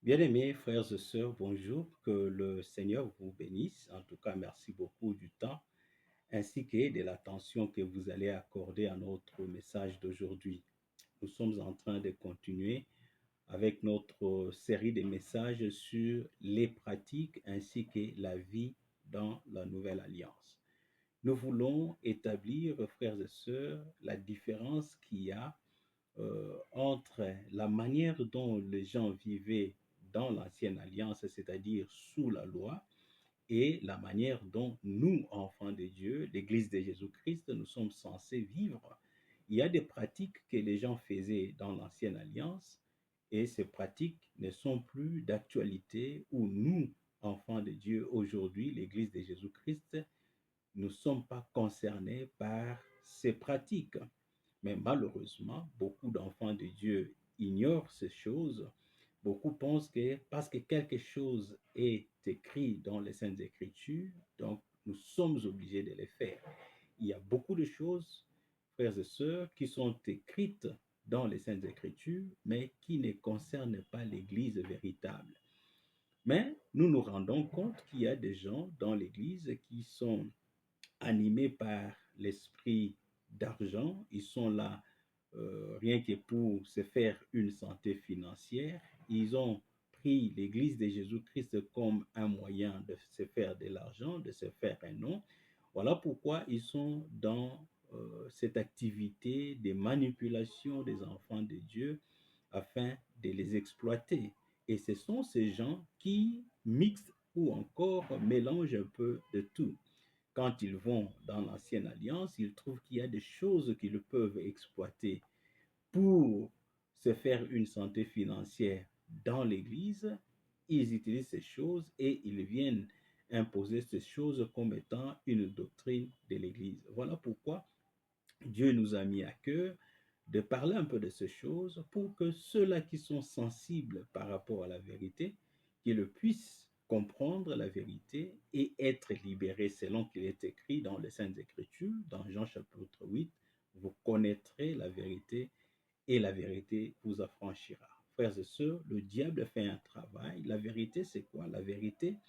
Bien-aimés frères et sœurs, bonjour, que le Seigneur vous bénisse. En tout cas, merci beaucoup du temps ainsi que de l'attention que vous allez accorder à notre message d'aujourd'hui. Nous sommes en train de continuer avec notre série de messages sur les pratiques ainsi que la vie dans la nouvelle alliance. Nous voulons établir, frères et sœurs, la différence qu'il y a entre la manière dont les gens vivaient dans l'ancienne alliance, c'est-à-dire sous la loi, et la manière dont nous, enfants de Dieu, l'Église de Jésus-Christ, nous sommes censés vivre. Il y a des pratiques que les gens faisaient dans l'ancienne alliance et ces pratiques ne sont plus d'actualité où nous, enfants de Dieu, aujourd'hui, l'Église de Jésus-Christ, ne sommes pas concernés par ces pratiques. Mais malheureusement, beaucoup d'enfants de Dieu ignorent ces choses. Beaucoup pensent que parce que quelque chose est écrit dans les Saintes Écritures, donc nous sommes obligés de les faire. Il y a beaucoup de choses, frères et sœurs, qui sont écrites dans les Saintes Écritures, mais qui ne concernent pas l'Église véritable. Mais nous nous rendons compte qu'il y a des gens dans l'Église qui sont animés par l'esprit d'argent. Ils sont là rien que pour se faire une santé financière. Ils ont pris l'Église de Jésus-Christ comme un moyen de se faire de l'argent, de se faire un nom. Voilà pourquoi ils sont dans cette activité de manipulation des enfants de Dieu afin de les exploiter. Et ce sont ces gens qui mixent ou encore mélangent un peu de tout. Quand ils vont dans l'ancienne alliance, ils trouvent qu'il y a des choses qu'ils peuvent exploiter pour se faire une santé financière dans l'Église. Ils utilisent ces choses et ils viennent imposer ces choses comme étant une doctrine de l'Église. Voilà pourquoi Dieu nous a mis à cœur de parler un peu de ces choses pour que ceux-là qui sont sensibles par rapport à la vérité, qu'ils puissent comprendre la vérité et être libérés selon qu'il est écrit dans les Saintes Écritures, dans Jean chapitre 8, vous connaîtrez la vérité et la vérité vous affranchira. Frères et sœurs, le diable fait un travail. La vérité, c'est quoi? La vérité,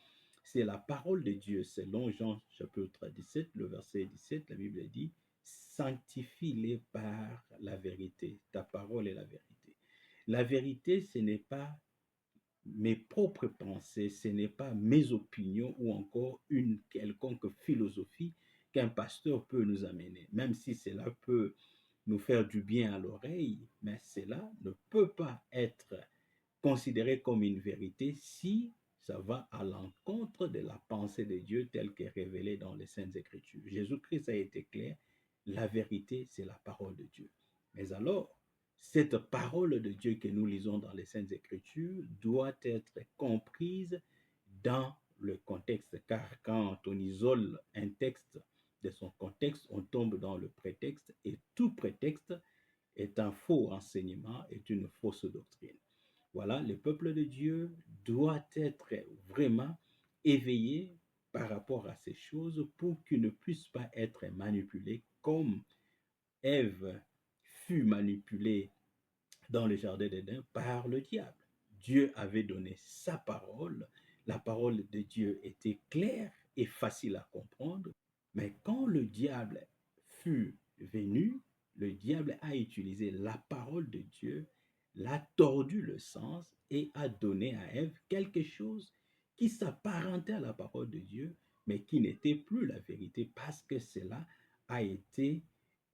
c'est la parole de Dieu. Selon Jean chapitre 17, le verset 17, la Bible dit, sanctifie-les par la vérité. Ta parole est la vérité. La vérité, ce n'est pas mes propres pensées, ce n'est pas mes opinions ou encore une quelconque philosophie qu'un pasteur peut nous amener, même si cela peut nous faire du bien à l'oreille, mais cela ne peut pas être considéré comme une vérité si ça va à l'encontre de la pensée de Dieu telle qu'elle est révélée dans les Saintes Écritures. Jésus-Christ a été clair, la vérité, c'est la parole de Dieu. Mais alors, cette parole de Dieu que nous lisons dans les Saintes Écritures doit être comprise dans le contexte, car quand on isole un texte de son contexte, on tombe dans le prétexte et tout prétexte est un faux enseignement, est une fausse doctrine. Voilà, le peuple de Dieu doit être vraiment éveillé par rapport à ces choses pour qu'il ne puisse pas être manipulé comme Ève fut manipulée dans le jardin d'Éden par le diable. Dieu avait donné sa parole, la parole de Dieu était claire et facile à comprendre, mais quand le diable fut venu, le diable a utilisé la parole de Dieu, l'a tordu le sens et a donné à Ève quelque chose qui s'apparentait à la parole de Dieu, mais qui n'était plus la vérité parce que cela a été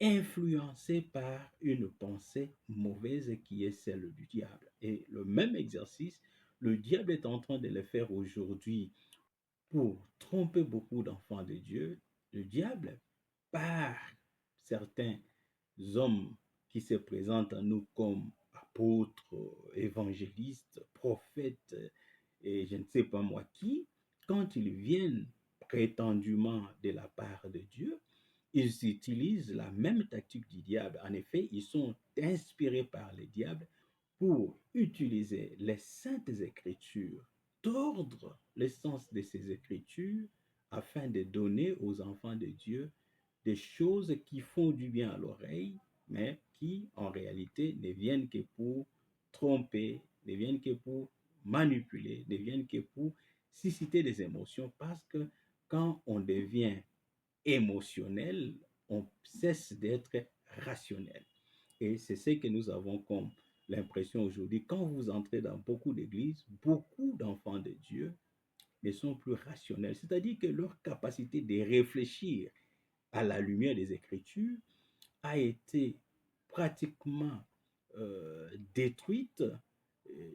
influencé par une pensée mauvaise qui est celle du diable. Et le même exercice, le diable est en train de le faire aujourd'hui pour tromper beaucoup d'enfants de Dieu. Le diable, par certains hommes qui se présentent à nous comme apôtres, évangélistes, prophètes et je ne sais pas moi qui, quand ils viennent prétendument de la part de Dieu, ils utilisent la même tactique du diable. En effet, ils sont inspirés par le diable pour utiliser les saintes écritures, tordre le sens de ces écritures afin de donner aux enfants de Dieu des choses qui font du bien à l'oreille, mais qui en réalité ne viennent que pour tromper, ne viennent que pour manipuler, ne viennent que pour susciter des émotions parce que quand on devient émotionnel, on cesse d'être rationnel. Et c'est ce que nous avons comme l'impression aujourd'hui. Quand vous entrez dans beaucoup d'églises, beaucoup d'enfants de Dieu ne sont plus rationnels. C'est-à-dire que leur capacité de réfléchir à la lumière des Écritures a été pratiquement détruite.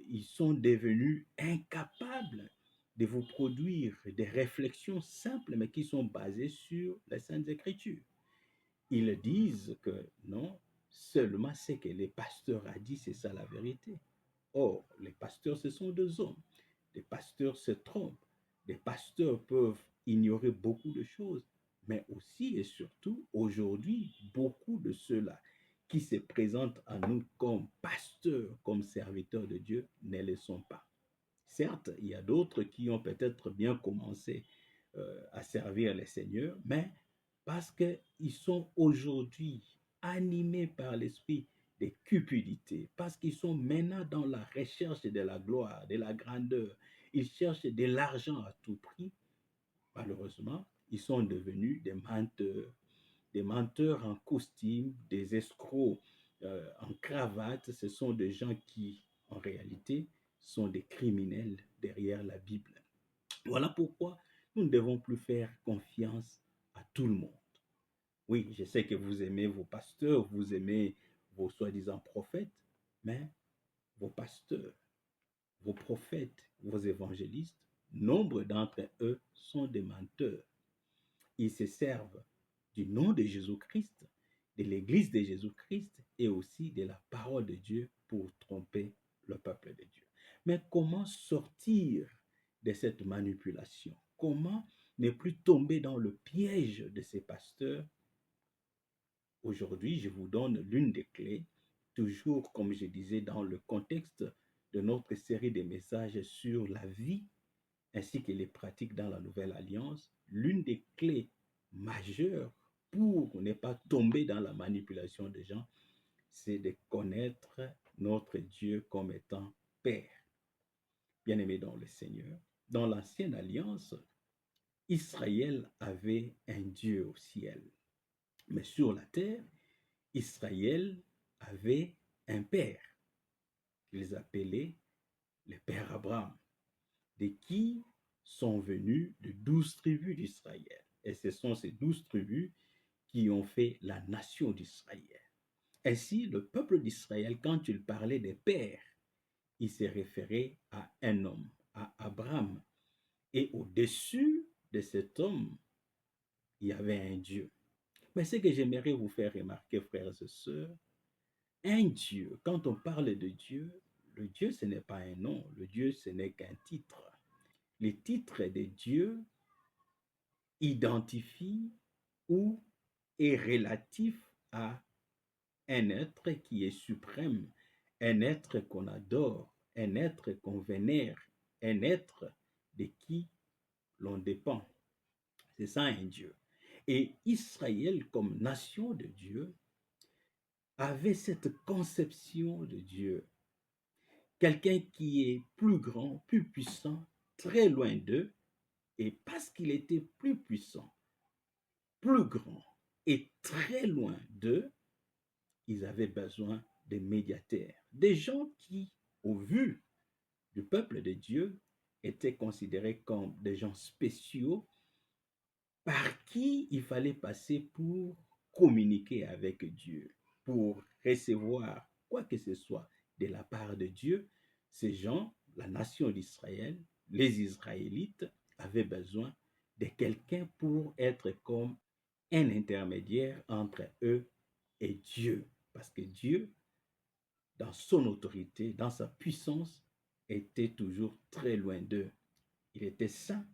Ils sont devenus incapables de vous produire des réflexions simples, mais qui sont basées sur les Saintes Écritures. Ils disent que non, seulement ce que les pasteurs a dit, c'est ça la vérité. Or, les pasteurs, ce sont deux hommes. Les pasteurs se trompent. Les pasteurs peuvent ignorer beaucoup de choses, mais aussi et surtout, aujourd'hui, beaucoup de ceux-là qui se présentent à nous comme pasteurs, comme serviteurs de Dieu, ne le sont pas. Certes, il y a d'autres qui ont peut-être bien commencé à servir les seigneurs, mais parce qu'ils sont aujourd'hui animés par l'esprit de cupidité, parce qu'ils sont maintenant dans la recherche de la gloire, de la grandeur, ils cherchent de l'argent à tout prix, malheureusement, ils sont devenus des menteurs en costume, des escrocs en cravate. Ce sont des gens qui, en réalité, sont des criminels derrière la Bible. Voilà pourquoi nous ne devons plus faire confiance à tout le monde. Oui, je sais que vous aimez vos pasteurs, vous aimez vos soi-disant prophètes, mais vos pasteurs, vos prophètes, vos évangélistes, nombre d'entre eux sont des menteurs. Ils se servent du nom de Jésus-Christ, de l'Église de Jésus-Christ et aussi de la parole de Dieu pour tromper le peuple de Dieu. Mais comment sortir de cette manipulation? Comment ne plus tomber dans le piège de ces pasteurs? Aujourd'hui, je vous donne l'une des clés, toujours comme je disais dans le contexte de notre série de messages sur la vie ainsi que les pratiques dans la Nouvelle Alliance. L'une des clés majeures pour ne pas tomber dans la manipulation des gens, c'est de connaître notre Dieu comme étant Père. Bien-aimé dans le Seigneur, dans l'Ancienne Alliance, Israël avait un Dieu au ciel. Mais sur la terre, Israël avait un père qu'ils appelaient le père Abraham, de qui sont venues de 12 tribus d'Israël. Et ce sont ces 12 tribus qui ont fait la nation d'Israël. Ainsi, le peuple d'Israël, quand il parlait des pères, il se référait à un homme, à Abraham. Et au-dessus de cet homme, il y avait un Dieu. Mais ce que j'aimerais vous faire remarquer, frères et sœurs, un Dieu, quand on parle de Dieu, le Dieu, ce n'est pas un nom, le Dieu, ce n'est qu'un titre. Le titre de Dieu identifie ou est relatif à un être qui est suprême, un être qu'on adore, un être qu'on vénère, un être de qui l'on dépend. C'est ça un Dieu. Et Israël, comme nation de Dieu, avait cette conception de Dieu. Quelqu'un qui est plus grand, plus puissant, très loin d'eux, et parce qu'il était plus puissant, plus grand et très loin d'eux, ils avaient besoin de médiateurs, des gens qui, au vu du peuple de Dieu, étaient considérés comme des gens spéciaux par qui il fallait passer pour communiquer avec Dieu, pour recevoir quoi que ce soit de la part de Dieu. Ces gens, la nation d'Israël, les Israélites, avaient besoin de quelqu'un pour être comme un intermédiaire entre eux et Dieu. Parce que Dieu, dans son autorité, dans sa puissance, était toujours très loin d'eux. Il était saint,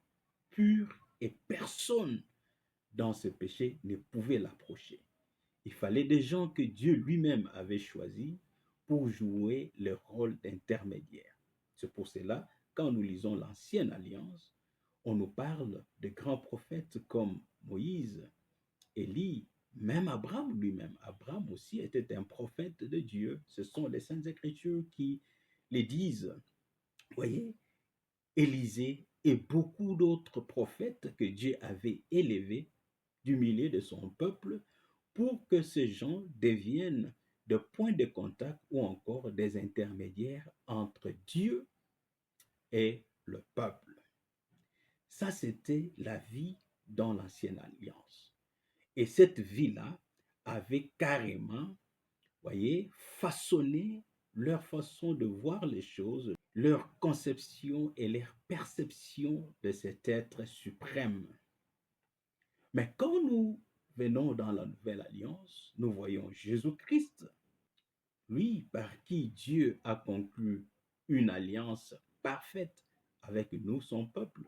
pur, et personne dans ce péché ne pouvait l'approcher. Il fallait des gens que Dieu lui-même avait choisis pour jouer le rôle d'intermédiaire. C'est pour cela, quand nous lisons l'Ancienne Alliance, on nous parle de grands prophètes comme Moïse, Élie, même Abraham lui-même. Abraham aussi était un prophète de Dieu. Ce sont les Saintes Écritures qui les disent. Voyez, Élisée et beaucoup d'autres prophètes que Dieu avait élevés du milieu de son peuple pour que ces gens deviennent de points de contact ou encore des intermédiaires entre Dieu et le peuple. Ça, c'était la vie dans l'ancienne alliance. Et cette vie-là avait carrément, voyez, façonné leur façon de voir les choses, leur conception et leur perception de cet être suprême. Mais quand nous venons dans la nouvelle alliance, nous voyons Jésus-Christ, lui par qui Dieu a conclu une alliance parfaite avec nous, son peuple,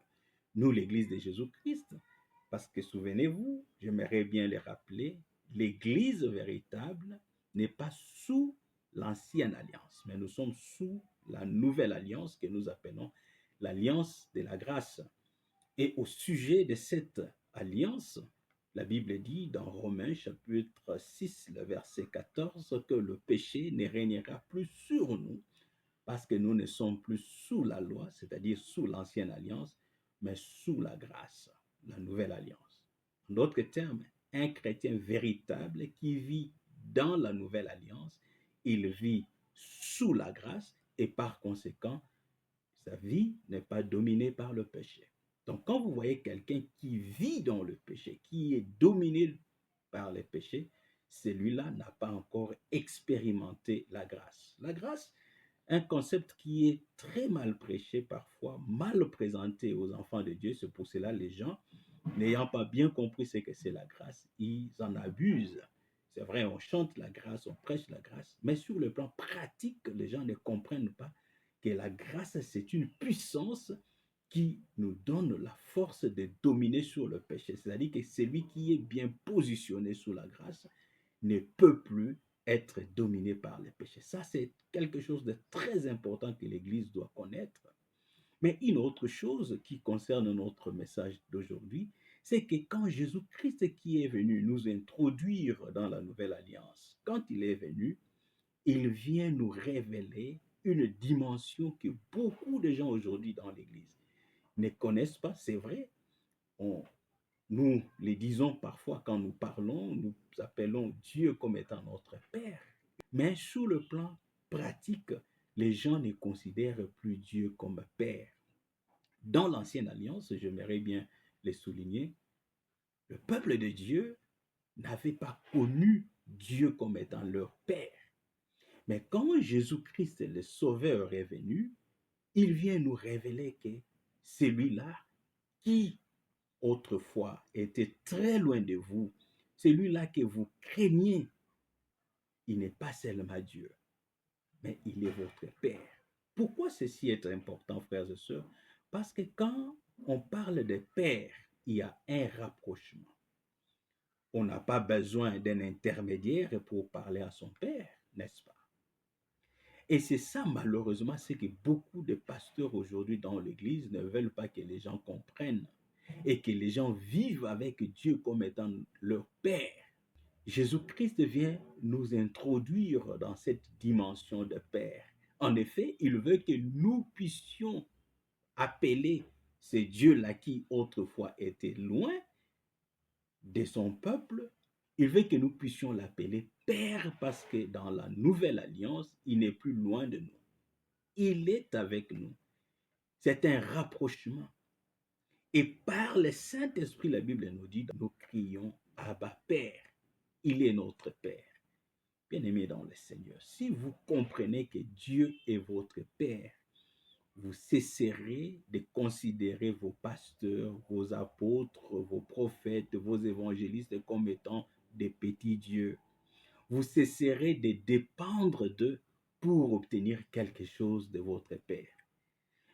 nous, l'Église de Jésus-Christ. Parce que souvenez-vous, j'aimerais bien le rappeler, l'Église véritable n'est pas sous l'ancienne alliance, mais nous sommes sous la nouvelle alliance que nous appelons l'alliance de la grâce. Et au sujet de cette alliance, la Bible dit dans Romains chapitre 6, le verset 14, que le péché ne régnera plus sur nous parce que nous ne sommes plus sous la loi, c'est-à-dire sous l'ancienne alliance, mais sous la grâce, la nouvelle alliance. En d'autres termes, un chrétien véritable qui vit dans la nouvelle alliance, il vit sous la grâce et par conséquent, sa vie n'est pas dominée par le péché. Donc, quand vous voyez quelqu'un qui vit dans le péché, qui est dominé par les péchés, celui-là n'a pas encore expérimenté la grâce. La grâce, un concept qui est très mal prêché parfois, mal présenté aux enfants de Dieu. C'est pour cela les gens, n'ayant pas bien compris ce que c'est la grâce, ils en abusent. C'est vrai, on chante la grâce, on prêche la grâce, mais sur le plan pratique, les gens ne comprennent pas que la grâce, c'est une puissance qui nous donne la force de dominer sur le péché. C'est-à-dire que celui qui est bien positionné sous la grâce ne peut plus être dominé par les péchés. Ça, c'est quelque chose de très important que l'Église doit connaître. Mais une autre chose qui concerne notre message d'aujourd'hui, c'est que quand Jésus-Christ qui est venu nous introduire dans la nouvelle alliance, quand il est venu, il vient nous révéler une dimension que beaucoup de gens aujourd'hui dans l'Église ne connaissent pas. C'est vrai, nous les disons parfois quand nous parlons, nous appelons Dieu comme étant notre Père. Mais sur le plan pratique, les gens ne considèrent plus Dieu comme Père. Dans l'ancienne alliance, j'aimerais bien le souligner, le peuple de Dieu n'avait pas connu Dieu comme étant leur Père. Mais quand Jésus-Christ, le Sauveur, est venu, il vient nous révéler que celui-là qui autrefois était très loin de vous, celui-là que vous craignez, il n'est pas seulement Dieu, mais il est votre Père. Pourquoi ceci est important, frères et sœurs? Parce que quand on parle de Père, il y a un rapprochement. On n'a pas besoin d'un intermédiaire pour parler à son Père, n'est-ce pas? Et c'est ça, malheureusement, c'est que beaucoup de pasteurs aujourd'hui dans l'Église ne veulent pas que les gens comprennent et que les gens vivent avec Dieu comme étant leur Père. Jésus-Christ vient nous introduire dans cette dimension de Père. En effet, il veut que nous puissions appeler ce Dieu-là qui autrefois était loin de son peuple. Il veut que nous puissions l'appeler Père parce que dans la nouvelle alliance, il n'est plus loin de nous. Il est avec nous. C'est un rapprochement. Et par le Saint-Esprit, la Bible nous dit, nous crions Abba Père. Il est notre Père. Bien-aimés dans le Seigneur, si vous comprenez que Dieu est votre Père, vous cesserez de considérer vos pasteurs, vos apôtres, vos prophètes, vos évangélistes comme étant des petits dieux. Vous cesserez de dépendre d'eux pour obtenir quelque chose de votre Père.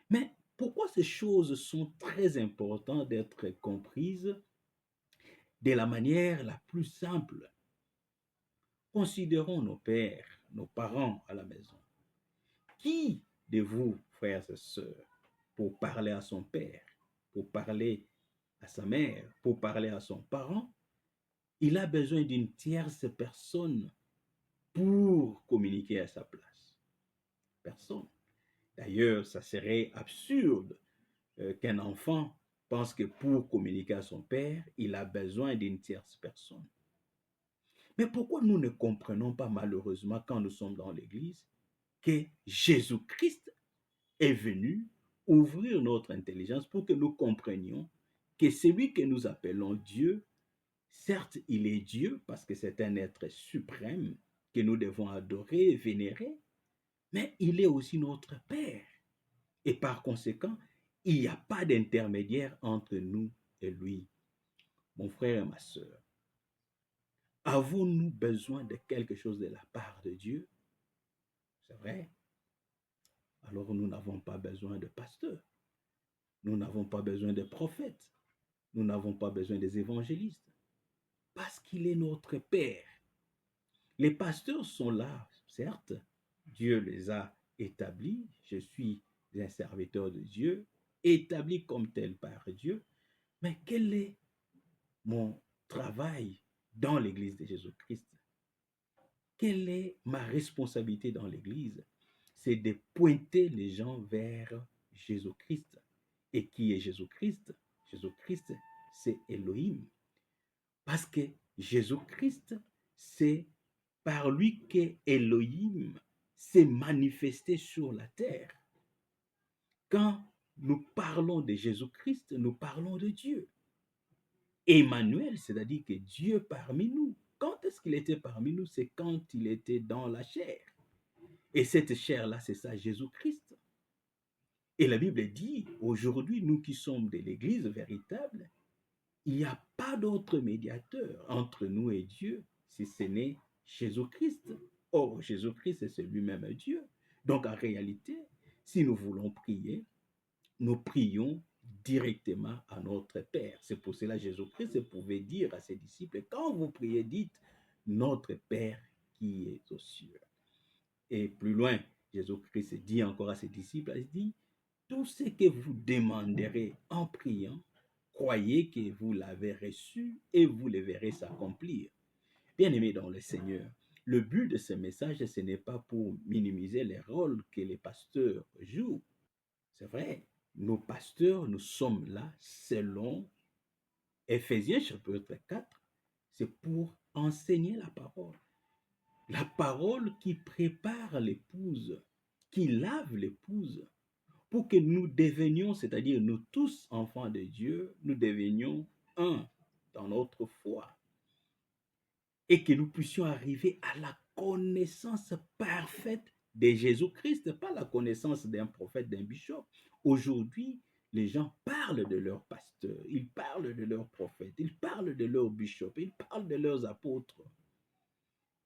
Mais pourquoi ces choses sont très importantes d'être comprises de la manière la plus simple? Considérons nos pères, nos parents à la maison. Qui de vous, frères et sœurs, pour parler à son père, pour parler à sa mère, pour parler à son parent, il a besoin d'une tierce personne pour communiquer à sa place? Personne. D'ailleurs, ça serait absurde qu'un enfant pense que pour communiquer à son père, il a besoin d'une tierce personne. Mais pourquoi nous ne comprenons pas malheureusement quand nous sommes dans l'Église que Jésus-Christ est venu ouvrir notre intelligence pour que nous comprenions que celui que nous appelons Dieu, certes, il est Dieu parce que c'est un être suprême que nous devons adorer et vénérer, mais il est aussi notre Père. Et par conséquent, il n'y a pas d'intermédiaire entre nous et lui. Mon frère et ma sœur, avons-nous besoin de quelque chose de la part de Dieu? C'est vrai. Alors nous n'avons pas besoin de pasteurs. Nous n'avons pas besoin de prophètes. Nous n'avons pas besoin des évangélistes. Parce qu'il est notre Père. Les pasteurs sont là, certes. Dieu les a établis. Je suis un serviteur de Dieu, établi comme tel par Dieu. Mais quel est mon travail dans l'Église de Jésus-Christ? Quelle est ma responsabilité dans l'Église? C'est de pointer les gens vers Jésus-Christ. Et qui est Jésus-Christ? Jésus-Christ, c'est Elohim. Parce que Jésus-Christ, c'est par lui que Elohim s'est manifesté sur la terre. Quand nous parlons de Jésus-Christ, nous parlons de Dieu. Emmanuel, c'est-à-dire que Dieu parmi nous. Quand est-ce qu'il était parmi nous? C'est quand il était dans la chair. Et cette chair-là, c'est ça, Jésus-Christ. Et la Bible dit, aujourd'hui, nous qui sommes de l'Église véritable, il n'y a pas d'autre médiateur entre nous et Dieu si ce n'est Jésus-Christ. Or, Jésus-Christ, c'est lui-même Dieu. Donc, en réalité, si nous voulons prier, nous prions directement à notre Père. C'est pour cela que Jésus-Christ pouvait dire à ses disciples, quand vous priez, dites, notre Père qui est aux cieux. Et plus loin, Jésus-Christ dit encore à ses disciples, il dit, tout ce que vous demanderez en priant, croyez que vous l'avez reçu et vous le verrez s'accomplir. Bien-aimés dans le Seigneur, le but de ce message, ce n'est pas pour minimiser les rôles que les pasteurs jouent. C'est vrai, nos pasteurs, nous sommes là selon Éphésiens chapitre 4, c'est pour enseigner la parole. La parole qui prépare l'épouse, qui lave l'épouse, pour que nous devenions, c'est-à-dire nous tous enfants de Dieu, nous devenions un dans notre foi et que nous puissions arriver à la connaissance parfaite de Jésus-Christ, pas la connaissance d'un prophète, d'un bishop. Aujourd'hui, les gens parlent de leurs pasteurs, ils parlent de leurs prophètes, ils parlent de leurs bishops, ils parlent de leurs apôtres.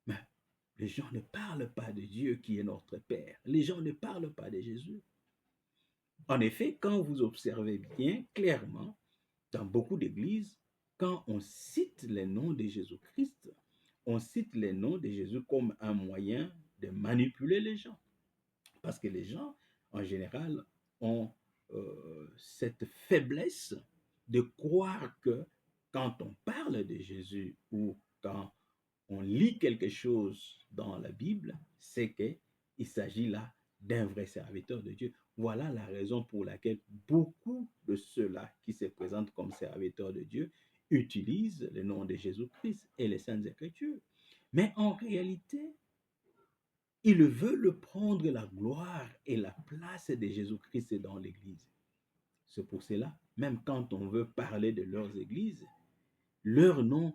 Mais les gens ne parlent pas de Dieu qui est notre Père. Les gens ne parlent pas de Jésus. En effet, quand vous observez bien clairement, dans beaucoup d'églises, quand on cite les noms de Jésus-Christ, on cite les noms de Jésus comme un moyen de manipuler les gens. Parce que les gens, en général, ont cette faiblesse de croire que quand on parle de Jésus ou quand on lit quelque chose dans la Bible, c'est qu'il s'agit là d'un vrai serviteur de Dieu. Voilà la raison pour laquelle beaucoup de ceux-là qui se présentent comme serviteurs de Dieu utilisent le nom de Jésus-Christ et les Saintes Écritures. Mais en réalité, ils veulent prendre la gloire et la place de Jésus-Christ dans l'Église. C'est pour cela, même quand on veut parler de leurs églises, leurs noms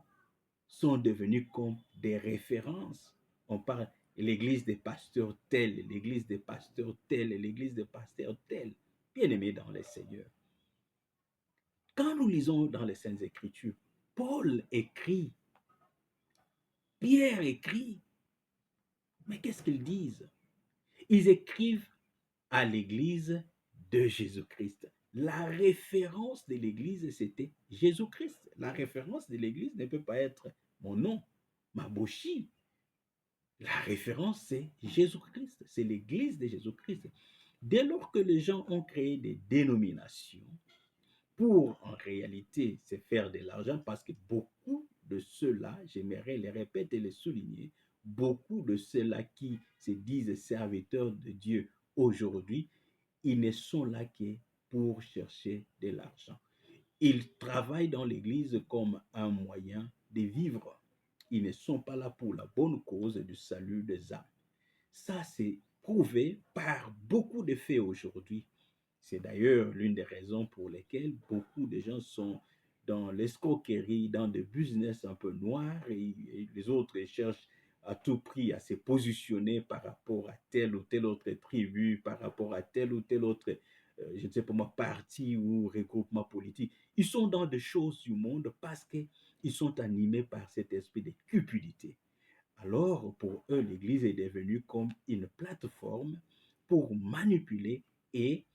sont devenus comme des références. On parle de l'église des pasteurs tel, l'église des pasteurs tel, l'église des pasteurs tel. Bien-aimés dans le Seigneur. Quand nous lisons dans les Saintes Écritures, Paul écrit, Pierre écrit, mais qu'est-ce qu'ils disent? Ils écrivent à l'église de Jésus-Christ. La référence de l'église, c'était Jésus-Christ. La référence de l'église ne peut pas être mon nom, Maboshi. La référence, c'est Jésus-Christ. C'est l'église de Jésus-Christ. Dès lors que les gens ont créé des dénominations pour, en réalité, se faire de l'argent, parce que beaucoup de ceux-là, j'aimerais les répéter et les souligner, beaucoup de ceux-là qui se disent serviteurs de Dieu aujourd'hui, ils ne sont là que pour chercher de l'argent. Ils travaillent dans l'Église comme un moyen de vivre. Ils ne sont pas là pour la bonne cause du salut des âmes. Ça, c'est prouvé par beaucoup de faits aujourd'hui. C'est d'ailleurs l'une des raisons pour lesquelles beaucoup de gens sont dans l'escroquerie, dans des business un peu noirs et les autres cherchent à tout prix à se positionner par rapport à telle ou telle autre tribu, par rapport à tel ou tel autre, je ne sais pas moi, parti ou regroupement politique. Ils sont dans des choses du monde parce qu'ils sont animés par cet esprit de cupidité. Alors, pour eux, l'Église est devenue comme une plateforme pour manipuler et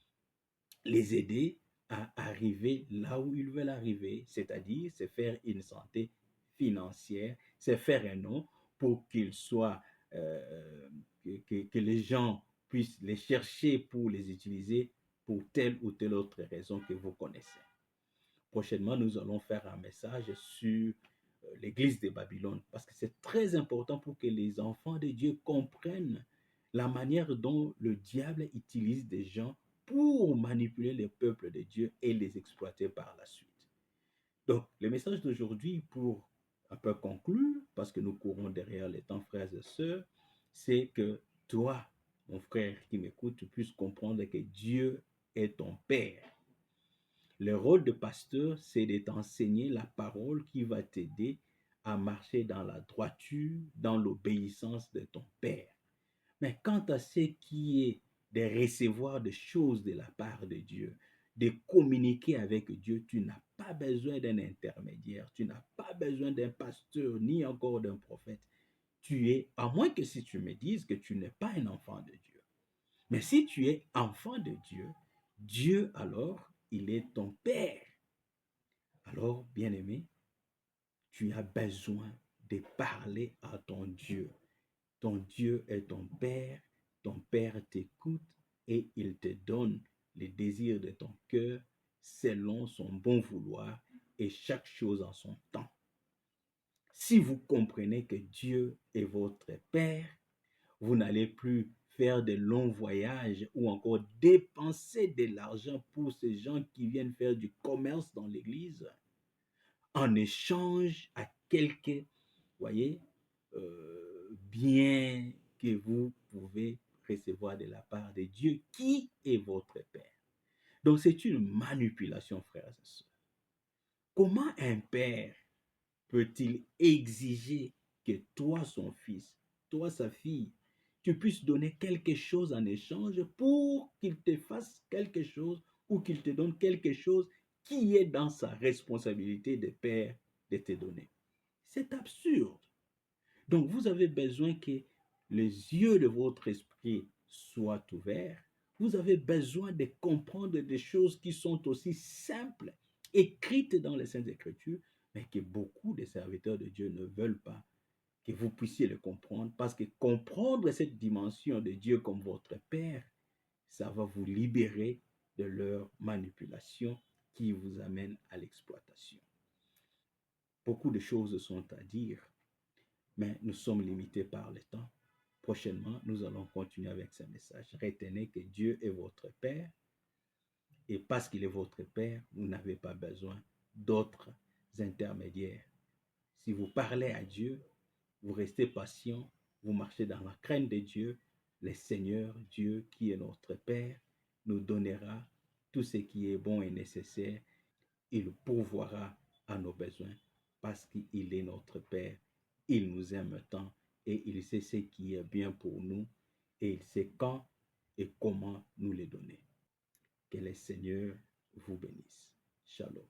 les aider à arriver là où ils veulent arriver, c'est-à-dire se faire une santé financière, se faire un nom pour qu'ils soient, que les gens puissent les chercher pour les utiliser pour telle ou telle autre raison que vous connaissez. Prochainement, nous allons faire un message sur l'église de Babylone parce que c'est très important pour que les enfants de Dieu comprennent la manière dont le diable utilise des gens pour manipuler les peuples de Dieu et les exploiter par la suite. Donc, le message d'aujourd'hui, pour un peu conclure, parce que nous courons derrière les temps, frères et sœurs, c'est que toi, mon frère qui m'écoute, tu puisses comprendre que Dieu est ton Père. Le rôle de pasteur, c'est de t'enseigner la parole qui va t'aider à marcher dans la droiture, dans l'obéissance de ton Père. Mais quant à ce qui est de recevoir des choses de la part de Dieu, de communiquer avec Dieu, tu n'as pas besoin d'un intermédiaire, tu n'as pas besoin d'un pasteur, ni encore d'un prophète. Tu es, à moins que si tu me dises que tu n'es pas un enfant de Dieu. Mais si tu es enfant de Dieu, Dieu alors, il est ton Père. Alors, bien-aimé, tu as besoin de parler à ton Dieu. Ton Dieu est ton Père t'écoute et il te donne les désirs de ton cœur selon son bon vouloir et chaque chose en son temps. Si vous comprenez que Dieu est votre Père, vous n'allez plus faire de longs voyages ou encore dépenser de l'argent pour ces gens qui viennent faire du commerce dans l'église en échange à quelques, voyez, biens que vous pouvez recevoir de la part de Dieu qui est votre Père. Donc c'est une manipulation, frères et sœurs. Comment un père peut-il exiger que toi, son fils, toi, sa fille, tu puisses donner quelque chose en échange pour qu'il te fasse quelque chose ou qu'il te donne quelque chose qui est dans sa responsabilité de père de te donner? C'est absurde. Donc, vous avez besoin que les yeux de votre esprit soient ouverts. Vous avez besoin de comprendre des choses qui sont aussi simples, écrites dans les Saintes Écritures, mais que beaucoup de serviteurs de Dieu ne veulent pas que vous puissiez le comprendre, parce que comprendre cette dimension de Dieu comme votre Père, ça va vous libérer de leur manipulation qui vous amène à l'exploitation. Beaucoup de choses sont à dire, mais nous sommes limités par le temps. Prochainement, nous allons continuer avec ce message. Retenez que Dieu est votre Père et parce qu'il est votre Père, vous n'avez pas besoin d'autres intermédiaires. Si vous parlez à Dieu, vous restez patient, vous marchez dans la crainte de Dieu, le Seigneur Dieu qui est notre Père nous donnera tout ce qui est bon et nécessaire. Il pourvoira à nos besoins parce qu'il est notre Père. Il nous aime tant et il sait ce qui est bien pour nous et il sait quand et comment nous les donner. Que le Seigneur vous bénisse. Shalom.